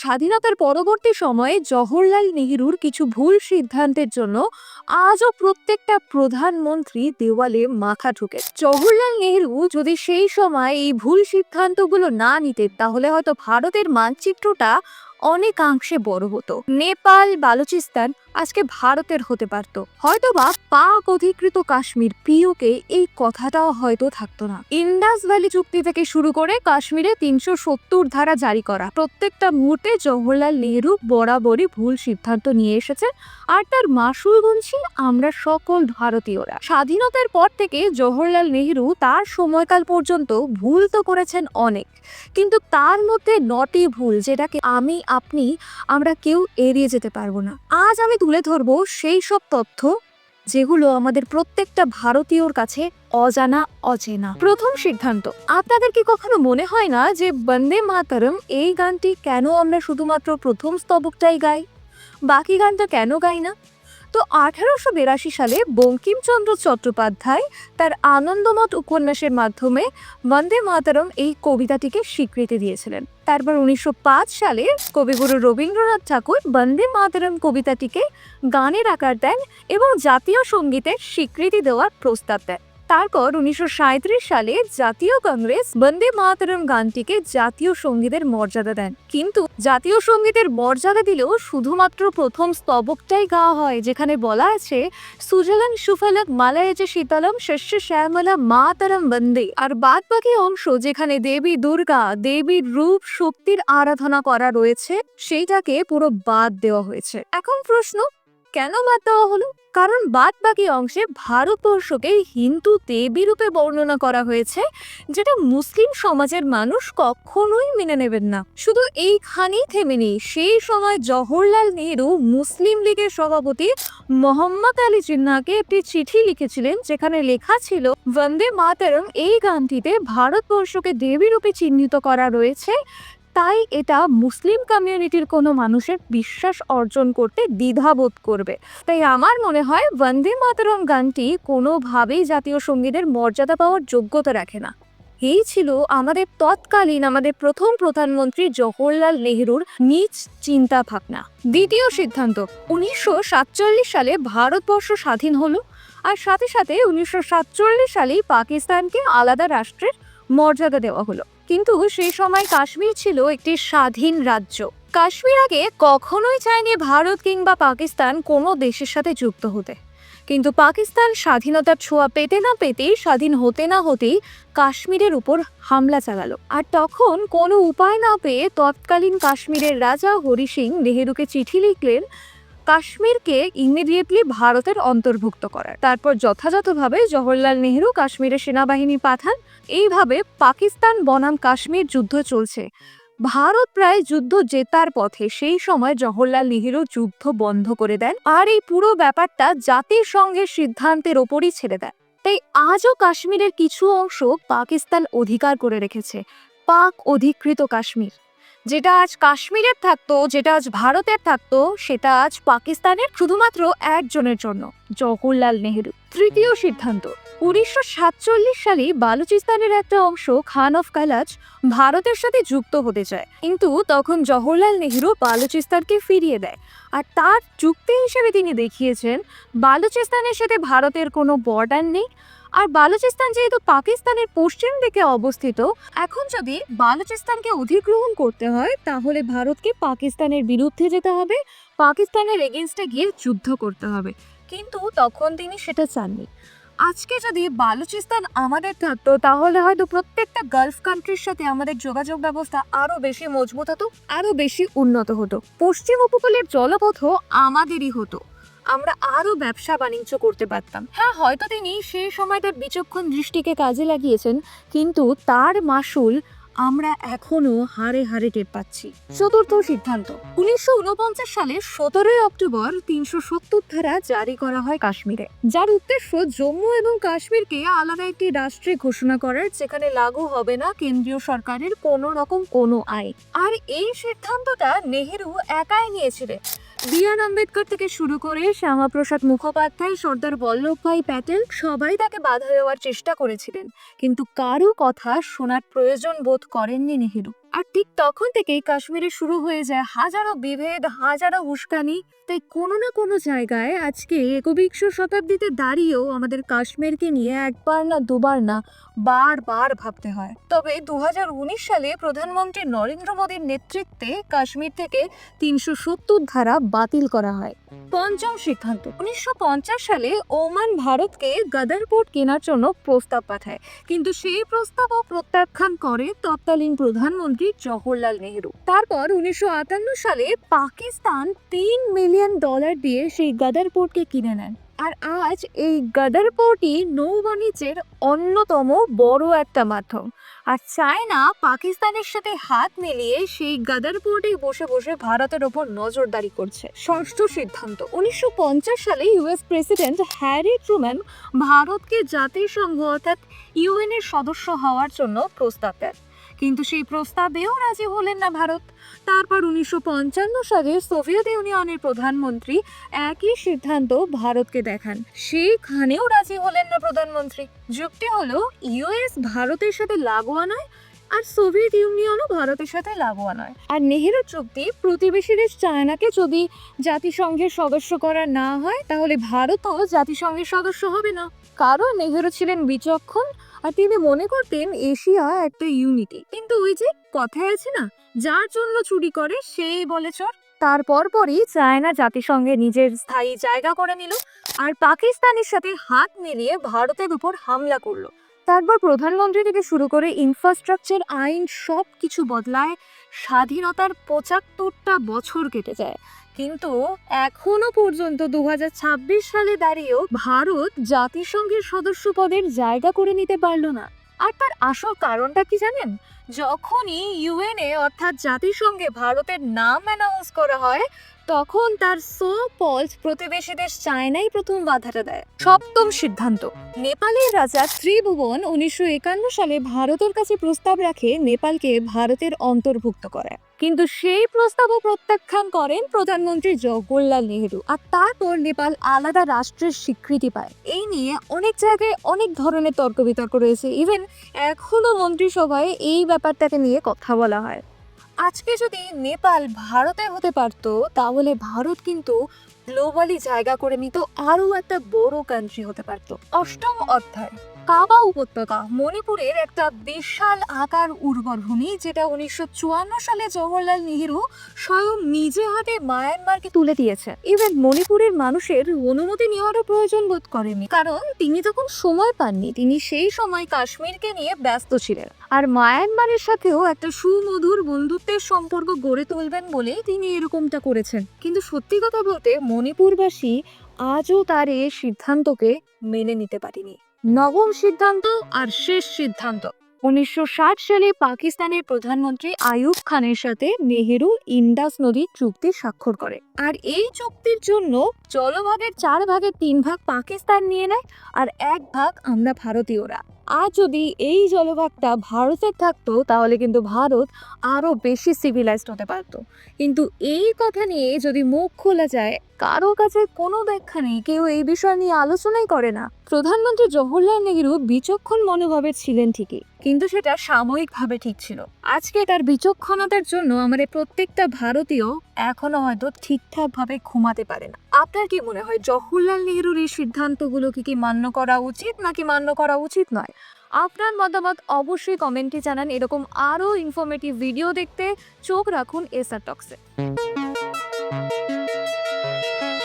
স্বাধীনতার পরবর্তী সময়ে জওহরলাল নেহরুর কিছু ভুল সিদ্ধান্তের জন্য আজও প্রত্যেকটা প্রধানমন্ত্রী দেওয়ালে মাথা ঠুকে। জওহরলাল নেহরু যদি সেই সময় এই ভুল সিদ্ধান্তগুলো না নিতেন, তাহলে হয়তো ভারতের মানচিত্রটা অনেকাংশে বড় হতো। নেপাল, বালুচিস্তান আজকে ভারতের হতে পারত, হয়তোবা পাক অধিকৃত কাশ্মীর পিওকে এই কথাটাও হয়তো থাকতো না। ইন্ডাস ভ্যালি চুক্তি থেকে শুরু করে কাশ্মীরে ৩৭০ ধারা জারি করা, প্রত্যেকটা মুহূর্তে জওহরলাল নেহরু বরাবরই ভুল সিদ্ধান্ত নিয়ে এসেছেন, আর তার মাসুল গুনছি আমরা সকল ভারতীয়রা। স্বাধীনতার পর থেকে জওহরলাল নেহরু তার সময়কাল পর্যন্ত ভুল তো করেছেন অনেক, কিন্তু তার মধ্যে ৯টি ভুল যেটাকে আমরা কেউ এড়িয়ে যেতে পারবো না। আজ আমি তুলে ধরবো সেই সব তথ্য যেগুলো আমাদের প্রত্যেকটা ভারতীয়র কাছে অজানা অচেনা। প্রথম সিদ্ধান্ত, আপনাদের কি কখনো মনে হয় না যে বন্দে মাতরম এই গানটি কেন আমরা শুধুমাত্র প্রথম স্তবকটাই গাই, বাকি গানটা কেন গাই না? তো 1882 সালে বঙ্কিমচন্দ্র চট্টোপাধ্যায় তার আনন্দমঠ উপন্যাসের মাধ্যমে বন্দে মাতরম এই কবিতাটিকে স্বীকৃতি দিয়েছিলেন। তারপর 1905 সালে কবিগুরু রবীন্দ্রনাথ ঠাকুর বন্দে মাতরম কবিতাটিকে গানের আকার দেন এবং জাতীয় সঙ্গীতের স্বীকৃতি দেওয়ার প্রস্তাব দেন। তারপর 1937 সালে জাতীয় কংগ্রেস বন্দে মাতরম গানটিকে জাতীয় সঙ্গীতের মর্যাদা দেন, কিন্তু জাতীয় সঙ্গীতের মর্যাদা দিলেও শুধুমাত্র প্রথম স্তবকটাই গাওয়া হয়, যেখানে বলা আছে সুজলন সুফলক মালয়জ শীতলম শস্য শ্যামলা মাতরম বন্দে, আর বাদ বাকি অংশ যেখানে দেবী দুর্গা, দেবীর রূপ শক্তির আরাধনা করা রয়েছে, সেইটাকে পুরো বাদ দেওয়া হয়েছে। এখন প্রশ্ন, কেন বাদ দেওয়া হলো? কারণ বাদ বাকি অংশে ভারতবর্ষকে হিন্দু দেবী রূপে বর্ণনা করা হয়েছে, যেটা মুসলিম সমাজের মানুষ কখনোই মেনে নেবেন না। শুধু এইখানেই থেমে নেই, সেই সময় জওহরলাল নেহরু মুসলিম লীগের সভাপতি মোহাম্মদ আলী জিন্নাহকে একটি চিঠি লিখেছিলেন, যেখানে লেখা ছিল বন্দে মাতরম এই গানটিতে ভারতবর্ষকে দেবী রূপে চিহ্নিত করা রয়েছে, তাই এটা মুসলিম কমিউনিটির কোনো মানুষের বিশ্বাস অর্জন করতে দ্বিধাবোধ করবে। তাই আমার মনে হয় বন্দে মাতরম গানটি কোনোভাবেই জাতীয় সঙ্গীতের মর্যাদা পাওয়ার যোগ্যতা রাখে না। এই ছিল আমাদের প্রথম প্রধানমন্ত্রী জওহরলাল নেহরুর নিজ চিন্তা ভাবনা। দ্বিতীয় সিদ্ধান্ত, 1947 সালে ভারতবর্ষ স্বাধীন হলো, আর সাথে সাথে 1947 সালেই পাকিস্তানকে আলাদা রাষ্ট্রের মর্যাদা দেওয়া হলো। কিন্তু সেই সময় কাশ্মীর ছিল একটি স্বাধীন রাজ্য। কাশ্মীর আগে কখনোই চায়নি ভারত কিংবা পাকিস্তান কোনো দেশের সাথে যুক্ত হতে, কিন্তু পাকিস্তান স্বাধীনতার ছোঁয়া পেতে না পেতেই, স্বাধীন হতে না হতেই কাশ্মীরের উপর হামলা চালালো। আর তখন কোনো উপায় না পেয়ে তৎকালীন কাশ্মীরের রাজা হরি সিং নেহেরুকে চিঠি লিখলেন কাশ্মীরকে ইমিডিয়েটলি ভারতের অন্তর্ভুক্ত করার। তারপর যথাযথভাবে জওহরলাল নেহরু কাশ্মীরে সেনাবাহিনী পাঠান। এইভাবে পাকিস্তান বনাম কাশ্মীর যুদ্ধ চলছে। ভারত প্রায় যুদ্ধ জেতার পথে। সেই সময় জওহরলাল নেহরু যুদ্ধ বন্ধ করে দেন, আর এই পুরো ব্যাপারটা জাতিসংঘের সিদ্ধান্তের ওপরই ছেড়ে দেন। তাই আজও কাশ্মীরের কিছু অংশ পাকিস্তান অধিকার করে রেখেছে, পাক অধিকৃত কাশ্মীর। যেটা আজ কাশ্মীরের থাকতো, যেটা আজ ভারতের থাকতো, সেটা আজ পাকিস্তানের শুধুমাত্র একজনের জন্য, জওহরলাল নেহরু। তৃতীয় সিদ্ধান্ত, 1947 সালে বালুচিস্তানের একটা অংশ খান অফ কালাজ ভারতের সাথে যুক্ত হতে চায়, কিন্তু তখন জওহরলাল নেহরু বালুচিস্তানকে ফিরিয়ে দেয়। আর তার যুক্তি হিসেবে তিনি দেখিয়েছেন বালুচিস্তানের সাথে ভারতের কোনো বর্ডার নেই, আর বালুচিস্তান যেহেতু পাকিস্তানের পশ্চিম দিকে অবস্থিত, এখন যদি বালুচিস্তানকে অধিগ্রহণ করতে হয় তাহলে ভারতকে পাকিস্তানের বিরুদ্ধে যেতে হবে, পাকিস্তানের এগেনস্টে গিয়ে যুদ্ধ করতে হবে। কিন্তু তখন তিনি সেটা চাননি। আজকে যদি বালুচিস্তান আমাদের থাকতো, তাহলে হয়তো প্রত্যেকটা গালফ কান্ট্রির সাথে আমাদের যোগাযোগ ব্যবস্থা আরো বেশি মজবুত হতো, আরো বেশি উন্নত হতো। পশ্চিম উপকূলের জলপথও আমাদেরই হতো, আমরা আরো ব্যবসা বাণিজ্য করতে পারতাম। হ্যাঁ, হয়তো তিনি সেই সময় তার বিচক্ষণ দৃষ্টিকে কাজে লাগিয়েছেন, কিন্তু তার মাসুল আমরা এখনো হারে হারে টের পাচ্ছি। চতুর্থ সিদ্ধান্ত, 1949 সালের 17 অক্টোবর 370 ধারা জারি করা হয় কাশ্মীরে, যার উদ্দেশ্য জম্মু এবং কাশ্মীরকে আলাদা একটি রাষ্ট্রে ঘোষণা করার, যেখানে লাগু হবে না কেন্দ্রীয় সরকারের কোনো রকম কোনো আইন। আর এই সিদ্ধান্তটা নেহেরু একাই নিয়েছিলেন। বি.আর. আম্বেদকর থেকে শুরু করে শ্যামাপ্রসাদ মুখোপাধ্যায়, সর্দার বল্লভভাই প্যাটেল সবাই তাকে বাধা দেওয়ার চেষ্টা করেছিলেন, কিন্তু কারো কথা শোনার প্রয়োজন বোধ করেননি নেহেরু। আর ঠিক তখন থেকেই কাশ্মীরে শুরু হয়ে যায় হাজারো বিভেদ, হাজারো উস্কানি। তাই কোনো না কোনো জায়গায় আজকে একবিংশ শতাব্দীতে দাঁড়িয়েও আমাদের কাশ্মীরকে নিয়ে একবার না দুবার না বারবার ভাবতে হয়। তবে 2019 সালে প্রধানমন্ত্রী নরেন্দ্র মোদীর নেতৃত্বে কাশ্মীর থেকে 370 ধারা বাতিল করা হয়। পঞ্চম সিদ্ধান্ত, 1950 সালে ওমান ভারতকে গাদার পোর্ট কেনার জন্য প্রস্তাব পাঠায়, কিন্তু সেই প্রস্তাবও প্রত্যাখ্যান করে তৎকালীন প্রধানমন্ত্রী জওহরলাল নেহেরু। তারপর 1958 সালে পাকিস্তান $3 মিলিয়ন দিয়ে সেই গাদার পোর্টকে কিনে নেন। আর আজ এই গাদার পোর্টই নৌবাণিজ্যের অন্যতম বড় একটা মাধ্যম। আর চায়না পাকিস্তানের সাথে হাত মিলিয়ে সেই গাদার পোর্টে বসে বসে ভারতের ওপর নজরদারি করছে। ষষ্ঠ সিদ্ধান্ত, 1950 সালে ইউএস প্রেসিডেন্ট হ্যারি ট্রুম্যান ভারতকে জাতিসংঘ অর্থাৎ ইউএন এর সদস্য হওয়ার জন্য প্রস্তাব দেন, কিন্তু সেই প্রস্তাবেও রাজি হলেন না ভারত। তারপর 1955 সালে সোভিয়েত ইউনিয়নের প্রধানমন্ত্রী একই সিদ্ধান্ত ভারতকে দেখান, সেখানেও রাজি হলেন না প্রধানমন্ত্রী। যুক্তি হলো ইউএস ভারতের সাথে লাগোয়া নয়, আর সোভিয়েত ইউনিয়নও ভারতের সাথে লাগোয়া নয়। আর নেহেরু চুক্তি, প্রতিবেশী দেশ চায়নাকে যদি জাতিসংঘের সদস্য করা না হয় তাহলে ভারতও জাতিসংঘের সদস্য হবে না। কারণ নেহেরু ছিলেন বিচক্ষণ, আর তিনি মনে করতেন এশিয়া একটা ইউনিটি। কিন্তু ওই যে কথায় আছে না, যার জন্য চুরি করে সেই বলে চোর। তারপর পরই চায়না জাতিসংঘে নিজের স্থায়ী জায়গা করে নিল, আর পাকিস্তানের সাথে হাত মিলিয়ে ভারতের উপর হামলা করলো। তারপর প্রধানমন্ত্রী থেকে শুরু করে ইনফ্রাস্ট্রাকচার, আইন সব কিছু বদলায়। স্বাধীনতার 75টা বছর কেটে যায়, কিন্তু এখনো পর্যন্ত 2026 সালে দাঁড়িয়েও ভারত জাতিসংঘের সদস্য পদের জায়গা করে নিতে পারলো না। আর তার আসল কারণটা কি জানেন? যখনই ইউএনএ অর্থাৎ জাতিসংঘে ভারতের নাম অ্যানাউন্স করা হয়, তখন তার পলস প্রতিবেশী দেশ চায়নাই প্রথম বাধাটা দেয়। সপ্তম সিদ্ধান্ত, নেপালের রাজা ত্রিভুবন 1951 সালে ভারতের কাছে প্রস্তাব রাখে নেপালকে ভারতের অন্তর্ভুক্ত করে, কিন্তু সেই প্রস্তাবও প্রত্যাখ্যান করেন প্রধানমন্ত্রী জওহরলাল নেহেরু। আর তারপর নেপাল আলাদা রাষ্ট্রের স্বীকৃতি পায়। এই নিয়ে অনেক জায়গায় অনেক ধরনের তর্ক বিতর্ক রয়েছে, ইভেন এখনো মন্ত্রিসভায় এই ব্যাপারটাকে নিয়ে কথা বলা হয়। আজকে যদি নেপাল ভারতে হতে পারত, তাহলে ভারত কিন্তু গ্লোবালি জায়গা করে নিত, আরো একটা বড় কান্ট্রি হতে পারত। অষ্টম অধ্যায়, কাবা উপত্যকা মণিপুরের একটা বিশাল আকার উর্বর ভূমি, যেটা 1954 সালে জওহরলাল নেহেরু স্বয়ং নিজে হাতে মায়ানমারকে তুলে দিয়েছে। ইভেন মণিপুরের মানুষের অনুমতি নেওয়ারও প্রয়োজন বোধ করেনি, কারণ তিনি তখন সময় পাননি। তিনি সেই সময় কাশ্মীরকে নিয়ে ব্যস্ত ছিলেন, আর মায়ানমারের সাথেও একটা সুমধুর বন্ধুত্বের সম্পর্ক গড়ে তুলবেন বলেই তিনি এরকমটা করেছেন। কিন্তু সত্যি কথা বলতে মণিপুরবাসী আজও তার এই সিদ্ধান্তকে মেনে নিতে পারেনি। নবম সিদ্ধান্ত আর শেষ সিদ্ধান্ত, 1960 সালে পাকিস্তানের প্রধানমন্ত্রী আইয়ুব খানের সাথে নেহেরু ইন্ডাস নদীর চুক্তি স্বাক্ষর করে। আর এই চুক্তির জন্য জলভাগের 4 ভাগের 3 ভাগ পাকিস্তান নিয়ে নেয়, আর 1 ভাগ আমরা ভারতীয়রা। আর যদি এই জলভাগটা ভারতের থাকতো, তাহলে কিন্তু ভারত আরো বেশি সিভিলাইজড হতে পারত। কিন্তু এই কথা নিয়ে যদি মুখ খোলা যায়, কারো কাছে কোনো ব্যাখ্যা নেই, কেউ এই বিষয় নিয়ে আলোচনাই করে না। প্রধানমন্ত্রী জওহরলাল নেহেরু বিচক্ষণ মনোভাবের ছিলেন ঠিকই, কিন্তু সেটা সাময়িকভাবে ঠিক ছিল। আজকে তার বিচক্ষণতার জন্য আমাদের প্রত্যেকটা ভারতীয় এখনো হয়তো ঠিকঠাক ভাবে ঘুমাতে পারে না। আপনার কি মনে হয় জওহরলাল নেহেরুর এই সিদ্ধান্তগুলো কি মান্য করা উচিত নাকি মান্য করা উচিত নয়? আপনার মতামত অবশ্যই কমেন্টে জানান। এরকম আরো ইনফরমেটিভ ভিডিও দেখতে চোখ রাখুন এসআর টক্সে।